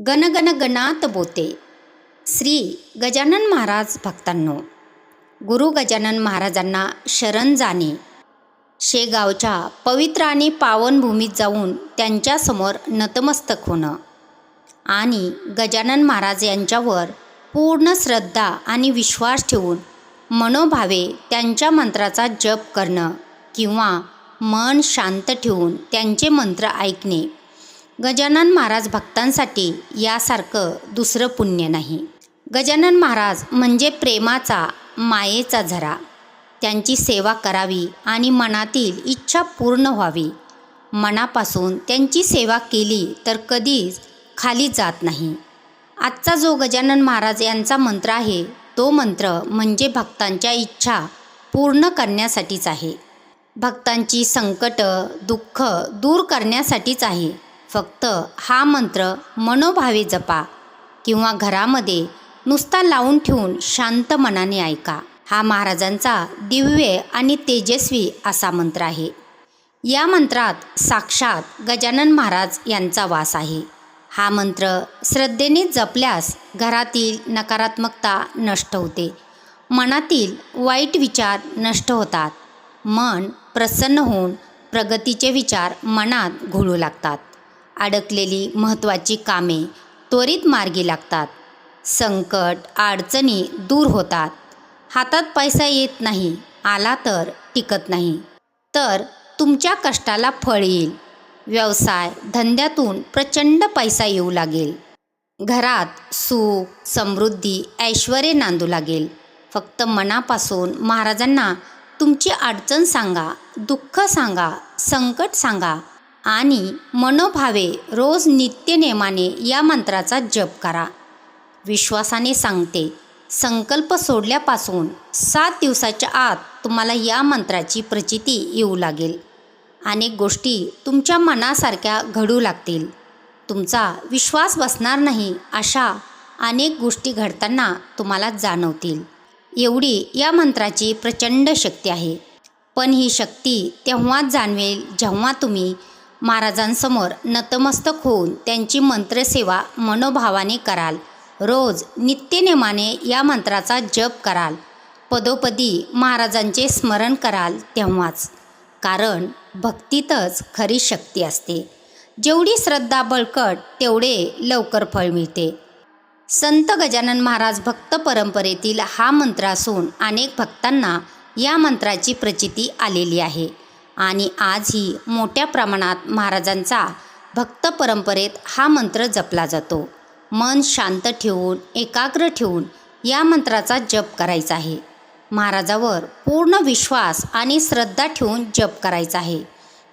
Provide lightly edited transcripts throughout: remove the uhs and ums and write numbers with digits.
गणगण गणात बोते. श्री गजानन महाराज भक्तांनो, गुरु गजानन महाराजांना शरण जाणे, शेगावच्या पवित्र आणि पावन भूमीत जाऊन त्यांच्यासमोर नतमस्तक होणं आणि गजानन महाराज यांच्यावर पूर्ण श्रद्धा आणि विश्वास ठेवून मनोभावे त्यांच्या मंत्राचा जप करणं किंवा मन शांत ठेवून त्यांचे मंत्र ऐकणे, गजानन महाराज भक्तांसाठी यासारखं दुसरं पुण्य नाही. गजानन महाराज म्हणजे प्रेमाचा, मायेचा झरा. त्यांची सेवा करावी आणि मनातील इच्छा पूर्ण व्हावी. मनापासून त्यांची सेवा केली तर कधीच खाली जात नाही. आजचा जो गजानन महाराज यांचा मंत्र आहे, तो मंत्र म्हणजे भक्तांच्या इच्छा पूर्ण करण्यासाठीच आहे. भक्तांची संकट, दुःख दूर करण्यासाठीच आहे. फक्त हा मंत्र मनोभावे जपा किंवा घरामध्ये नुसता लावून ठेवून शांत मनाने ऐका. हा महाराजांचा दिव्य आणि तेजस्वी असा मंत्र आहे. या मंत्रात साक्षात गजानन महाराज यांचा वास आहे. हा मंत्र श्रद्धेने जपल्यास घरातील नकारात्मकता नष्ट होते, मनातील वाईट विचार नष्ट होतात, मन प्रसन्न होऊन प्रगतीचे विचार मनात घोळू लागतात, अडकलेली महत्त्वाची कामे त्वरित मार्गी लागतात, संकट अडचणी दूर होतात, हातात पैसा येत नाही, आला तर टिकत नाही, तर तुमच्या कष्टाला फळ येईल, व्यवसाय धंद्यातून प्रचंड पैसा येऊ लागेल, घरात सुख समृद्धी ऐश्वर्य नांदू लागेल. फक्त मनापासून महाराजांना तुमची अडचण सांगा, दुःख सांगा, संकट सांगा आणि मनोभावे रोज नित्यनेमाने या मंत्राचा जप करा. विश्वासाने सांगते, संकल्प सोडल्यापासून 7 दिवसाच्या आत तुम्हाला या मंत्राची प्रचिती येऊ लागेल. अनेक गोष्टी तुमच्या मनासारख्या घडू लागतील. तुमचा विश्वास बसणार नाही अशा अनेक गोष्टी घडताना तुम्हाला जाणवतील. एवढी या मंत्राची प्रचंड शक्ती आहे. पण ही शक्ती तेव्हाच जाणवेल जेव्हा तुम्ही महाराजांसमोर नतमस्तक होऊन त्यांची मंत्रसेवा मनोभावाने कराल. रोज नित्यनेमाने या मंत्राचा जप कराल. पदोपदी महाराजांचे स्मरण कराल तेव्हाच. कारण भक्तीतच खरी शक्ती असते. जेवढी श्रद्धा बळकट तेवढे लवकर फळ मिळते. संत गजानन महाराज भक्त परंपरेतील हा मंत्र असून अनेक भक्तांना या मंत्राची प्रचिती आलेली आहे आणि आजही मोठ्या प्रमाणात महाराजांचा भक्त परंपरेत हा मंत्र जपला जातो. मन शांत ठेवून एकाग्र ठेवून या मंत्राचा जप करायचा आहे. महाराजावर पूर्ण विश्वास आणि श्रद्धा ठेवून जप करायचा आहे.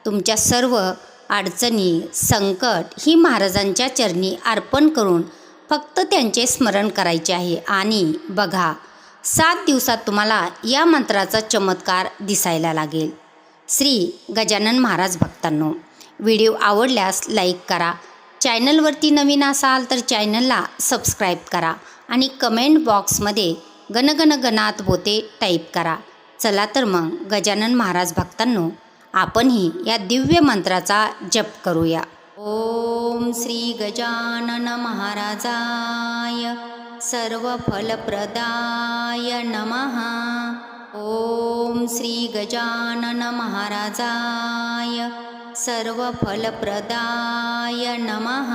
तुमच्या सर्व अडचणी संकट ही महाराजांच्या चरणी अर्पण करून फक्त त्यांचे स्मरण करायचे आहे. आणि बघा, 7 दिवसात तुम्हाला या मंत्राचा चमत्कार दिसायला लागेल. श्री गजानन महाराज भक्तांनो, व्हिडिओ आवडल्यास लाईक करा. चॅनलवरती नवीन असाल तर चॅनलला सबस्क्राईब करा आणि कमेंट बॉक्समध्ये गणगण गणात बोते टाईप करा. चला तर मग गजानन महाराज भक्तांनो, आपणही या दिव्य मंत्राचा जप करूया. ओम श्री गजानन महाराजाय सर्वफलप्रदाय नमः. ओम श्री गजानन महाराजाय सर्वफलप्रदाय नमः.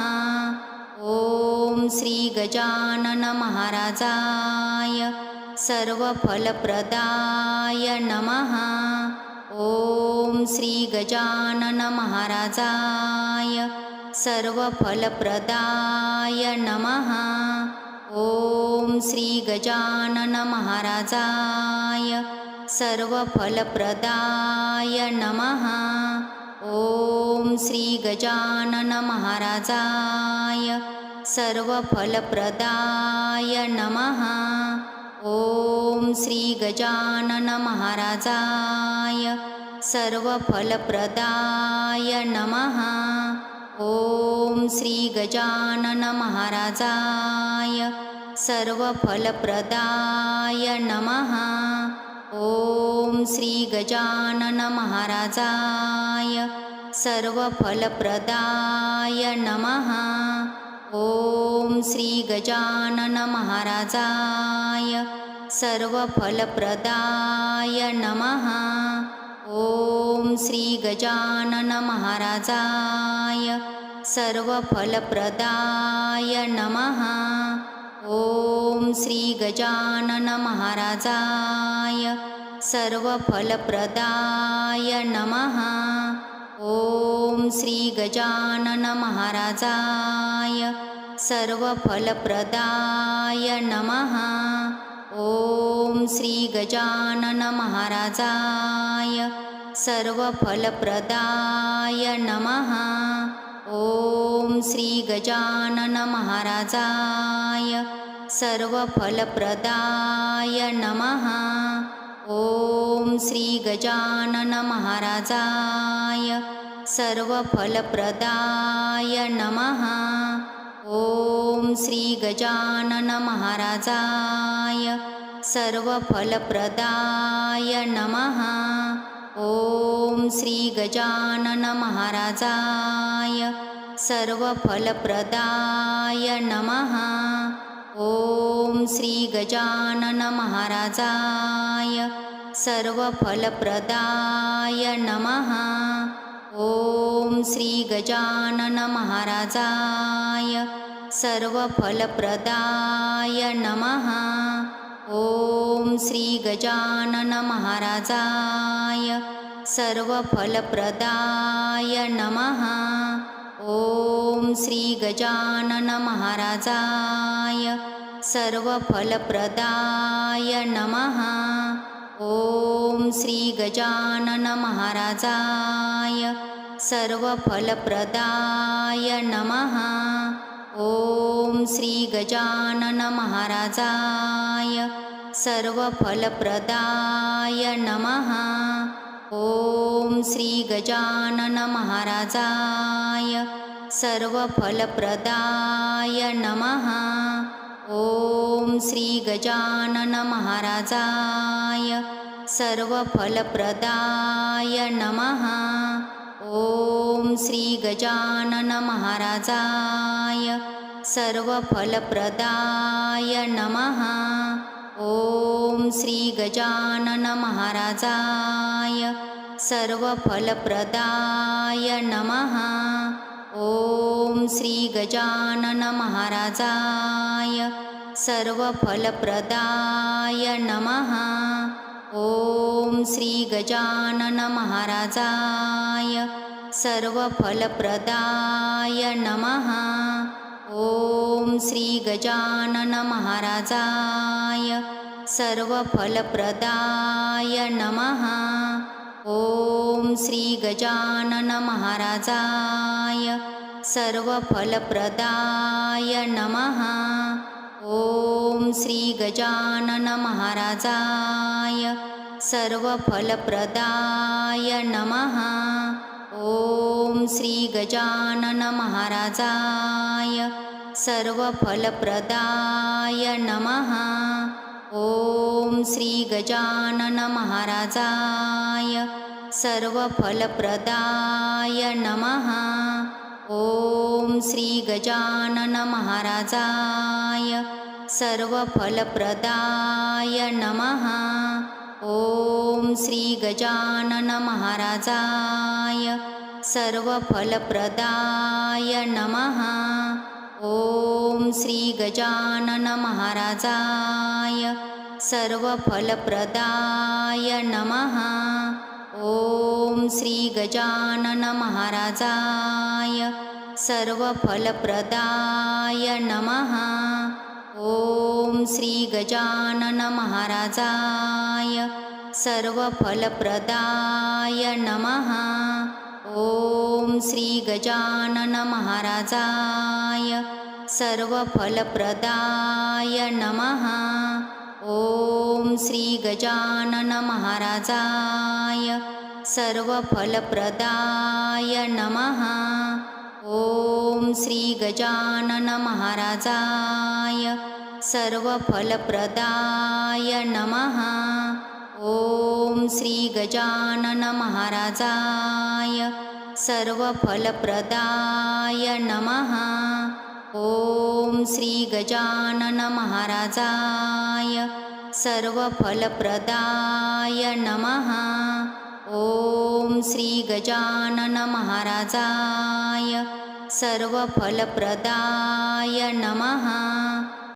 ओम श्री गजानन महाराजाय सर्वफलप्रदाय नमः. ओम श्री गजानन महाराजाय सर्वफलप्रदाय नमः. ओम श्री गजानन महाराजाय सर्वफलप्रदाय नमः. ओम श्री गजानन महाराजाय सर्वफलप्रदाय नमः. ओम श्री गजानन महाराजाय सर्वफलप्रदाय नमः. ओम श्री गजानन महाराजाय सर्वफलप्रदाय नमः. ओम श्री गजानन महाराजाय सर्वफलप्रदाय नमः. ओम श्री गजानन महाराजाय सर्वफलप्रदाय नमः। ओम श्री गजानन महाराजाय सर्वफलप्रदाय नमः। ओम श्री गजानन महाराजाय सर्वफलप्रदाय नमः। ओम श्री गजानन महाराजाय सर्वफलप्रदाय नमः। ओम श्री गजानन महाराजाय सर्वफलप्रदाय नमः। ओम श्री गजानन महाराजाय सर्वफलप्रदाय नमः। ओम श्री गजानन महाराजाय सर्वफलप्रदाय नमः। ओम श्री गजानन महाराजाय सर्वफलप्रदाय नमः। ओम श्री गजानन महाराजाय सर्वफलप्रदाय नमः। ओम श्री गजानन महाराजाय सर्वफलप्रदाय नमः। ओम श्री गजानन महाराजाय सर्वफलप्रदाय नमः। ओम श्री गजानन महाराजाय सर्वफलप्रदाय नमः। ओम श्री गजानन महाराजाय सर्वफलप्रदाय नमः। ओम श्री गजानन महाराजाय सर्वफलप्रदाय नमः। ओम श्री गजानन महाराजाय सर्वफलप्रदाय नमः। ओम श्री गजानन महाराजाय सर्वफलप्रदाय नमः। ओम श्री गजानन महाराजाय सर्वफलप्रदाय नमः। ओम श्री गजानन महाराजाय सर्वफलप्रदाय नमः। ओम श्री गजानन महाराजाय सर्वफलप्रदाय नमः। ओम श्री गजानन महाराजाय सर्वफलप्रदाय नमः। ओम श्री गजानन महाराजाय सर्वफलप्रदाय नमः। ओम श्री गजानन महाराजाय सर्वफलप्रदाय नमः। ओम श्री गजानन महाराजाय सर्वफलप्रदाय नमः। ओम श्री गजानन महाराजाय सर्वफलप्रदाय नमः। ओम श्री गजानन महाराजाय सर्वफलप्रदाय नमः। ओम श्री गजानन महाराजाय सर्वफलप्रदाय नमः। ओम श्री गजानन महाराजाय सर्वफलप्रदाय नमः। ओम श्री गजानन महाराजाय सर्वफलप्रदाय नमः। ओम श्री गजानन महाराजाय सर्वफलप्रदाय नमः। ओम श्री गजानन महाराजाय सर्वफलप्रदाय नमः। ओम श्री गजानन महाराजाय सर्वफलप्रदाय नमः। ओम श्री गजानन महाराजाय सर्वफलप्रदाय नमः। ओम श्री गजानन महाराजाय सर्वफलप्रदाय नमः। ओम श्री गजानन महाराजाय सर्वफलप्रदाय नमः। ओम श्री गजानन महाराजाय सर्वफलप्रदाय नमः। ओम श्री गजानन महाराजाय सर्वफलप्रदाय नमः. ओम श्री गजानन महाराजाय सर्वफलप्रदाय नमः.